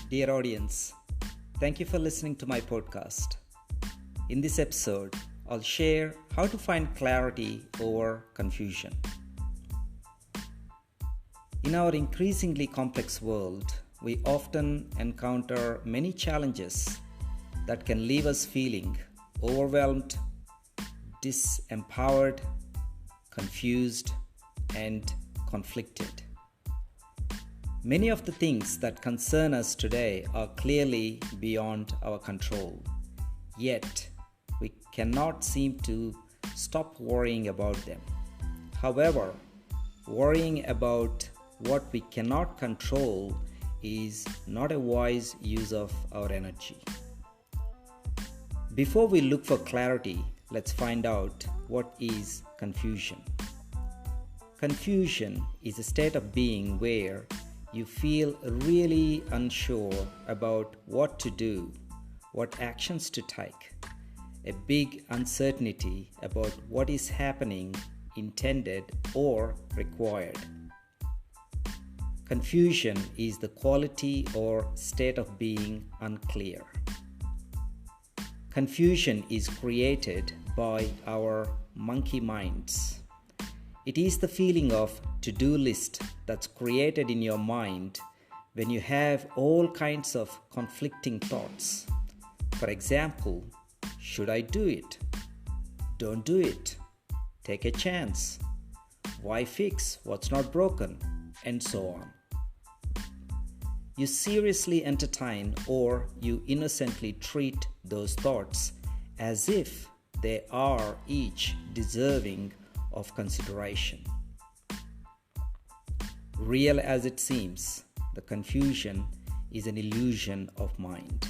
Dear audience, thank you for listening to my podcast. In this episode, I'll share how to find clarity over confusion. In our increasingly complex world, we often encounter many challenges that can leave us feeling overwhelmed, disempowered, confused, and conflicted. Many of the things that concern us today are clearly beyond our control. Yet, we cannot seem to stop worrying about them. However, worrying about what we cannot control is not a wise use of our energy. Before we look for clarity, let's find out what is confusion. Confusion is a state of being where you feel really unsure about what to do, what actions to take, a big uncertainty about what is happening, intended, or required. Confusion is the quality or state of being unclear. Confusion is created by our monkey minds. It is the feeling of to-do list that's created in your mind when you have all kinds of conflicting thoughts. For example, should I do it? Don't do it. Take a chance. Why fix what's not broken? And so on. You seriously entertain or you innocently treat those thoughts as if they are each deserving of consideration. Real as it seems, the confusion is an illusion of mind.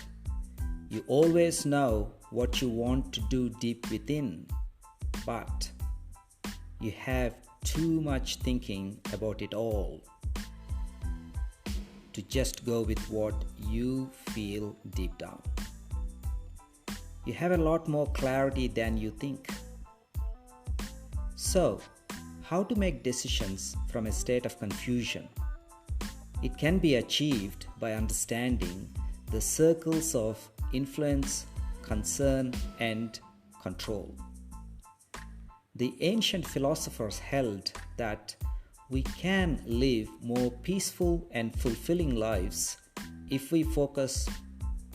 You always know what you want to do deep within, but you have too much thinking about it all to just go with what you feel deep down. You have a lot more clarity than you think. So, how to make decisions from a state of confusion? It can be achieved by understanding the circles of influence, concern, and control. The ancient philosophers held that we can live more peaceful and fulfilling lives if we focus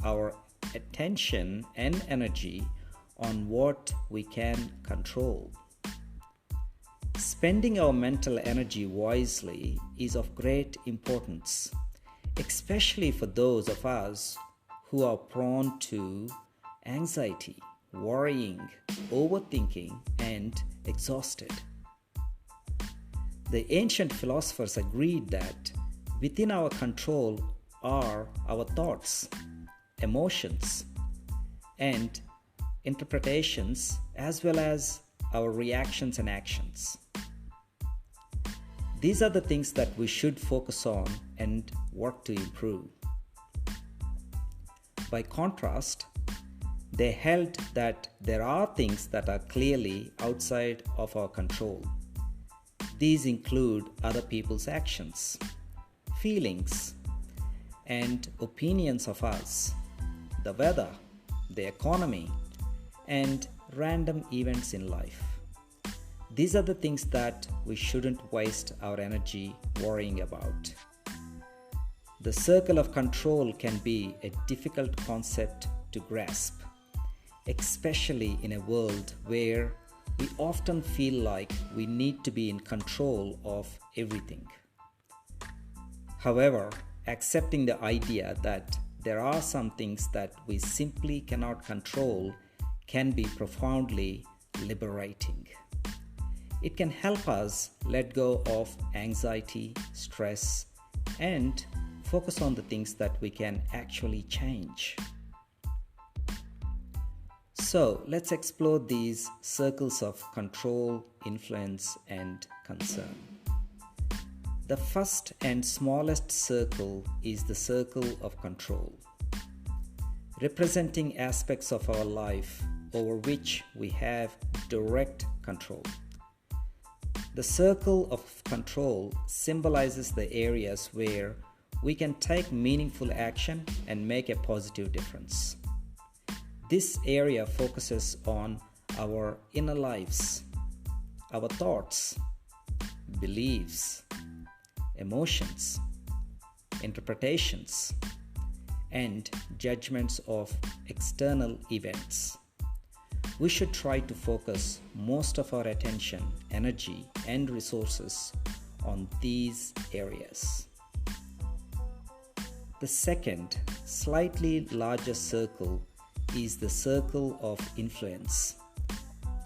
our attention and energy on what we can control. Spending our mental energy wisely is of great importance, especially for those of us who are prone to anxiety, worrying, overthinking, and exhausted. The ancient philosophers agreed that within our control are our thoughts, emotions, and interpretations, as well as our reactions and actions. These are the things that we should focus on and work to improve. By contrast, they held that there are things that are clearly outside of our control. These include other people's actions, feelings, and opinions of us, the weather, the economy, and random events in life. These are the things that we shouldn't waste our energy worrying about. The circle of control can be a difficult concept to grasp, especially in a world where we often feel like we need to be in control of everything. However, accepting the idea that there are some things that we simply cannot control can be profoundly liberating. It can help us let go of anxiety, stress, and focus on the things that we can actually change. So, let's explore these circles of control, influence, and concern. The first and smallest circle is the circle of control, representing aspects of our life over which we have direct control. The circle of control symbolizes the areas where we can take meaningful action and make a positive difference. This area focuses on our inner lives, our thoughts, beliefs, emotions, interpretations, and judgments of external events. We should try to focus most of our attention, energy, and resources on these areas. The second, slightly larger circle is the circle of influence,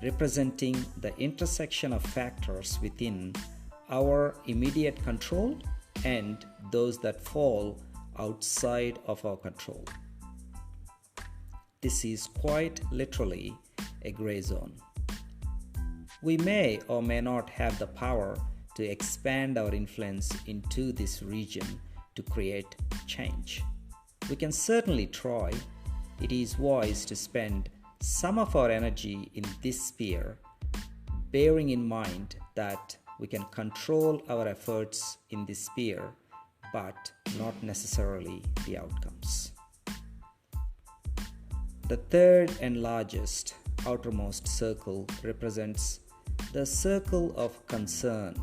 representing the intersection of factors within our immediate control and those that fall outside of our control. This is quite literally a gray zone. We may or may not have the power to expand our influence into this region to create change. We can certainly try. It is wise to spend some of our energy in this sphere, bearing in mind that we can control our efforts in this sphere, but not necessarily the outcomes. The third and largest outermost circle represents the circle of concern.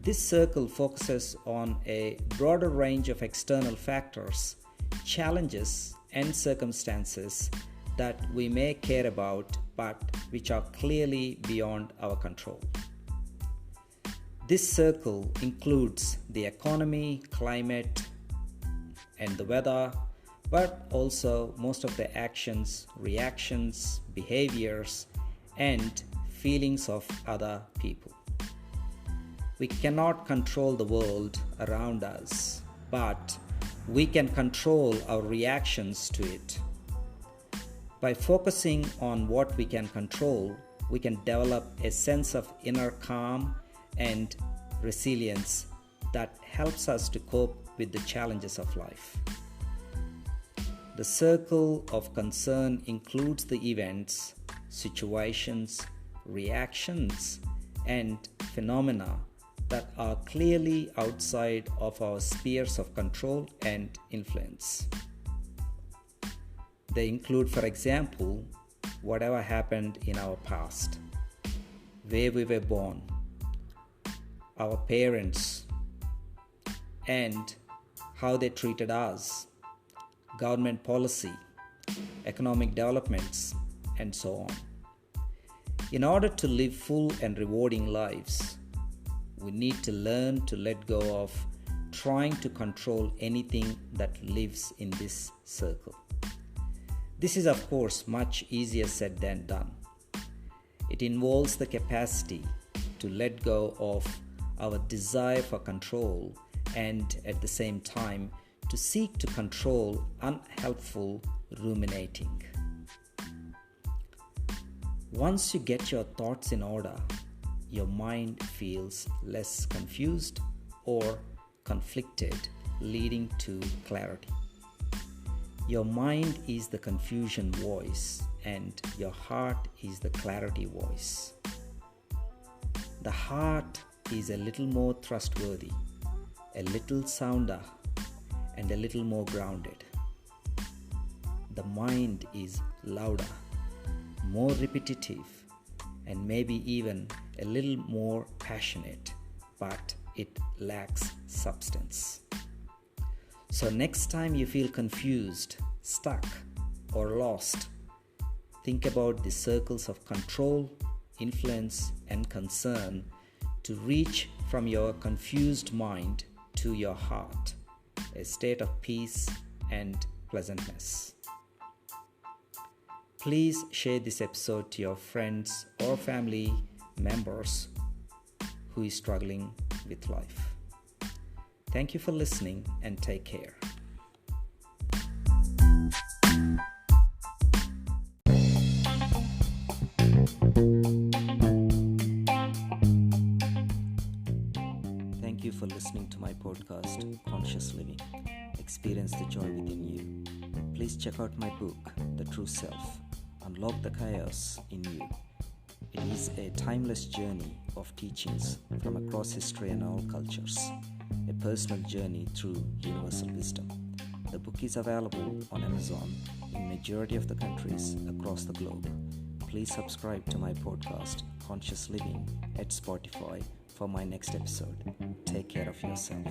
This circle focuses on a broader range of external factors, challenges, and circumstances that we may care about but which are clearly beyond our control. This circle includes the economy, climate, and the weather, but also most of the actions, reactions, behaviors, and feelings of other people. We cannot control the world around us, but we can control our reactions to it. By focusing on what we can control, we can develop a sense of inner calm and resilience that helps us to cope with the challenges of life. The circle of concern includes the events, situations, reactions, and phenomena that are clearly outside of our spheres of control and influence. They include, for example, whatever happened in our past, where we were born, our parents, and how they treated us, government policy, economic developments, and so on. In order to live full and rewarding lives, we need to learn to let go of trying to control anything that lives in this circle. This is, of course, much easier said than done. It involves the capacity to let go of our desire for control and at the same time to seek to control unhelpful ruminating. Once you get your thoughts in order, your mind feels less confused or conflicted, leading to clarity. Your mind is the confusion voice and your heart is the clarity voice. The heart is a little more trustworthy, a little sounder, and a little more grounded. The mind is louder, more repetitive, and maybe even a little more passionate, but it lacks substance. So next time you feel confused, stuck, or lost, think about the circles of control, influence, and concern to reach from your confused mind to your heart, a state of peace and pleasantness. Please share this episode to your friends or family members who is struggling with life. Thank you for listening and take care. Thank you for listening to my podcast, Conscious Living. Experience the joy within you. Please check out my book, The True Self. Unlock the chaos in you. It is a timeless journey of teachings from across history and all cultures. A Personal Journey Through Universal Wisdom. The book is available on Amazon in majority of the countries across the globe. Please subscribe to my podcast, Conscious Living, at Spotify for my next episode. Take care of yourself.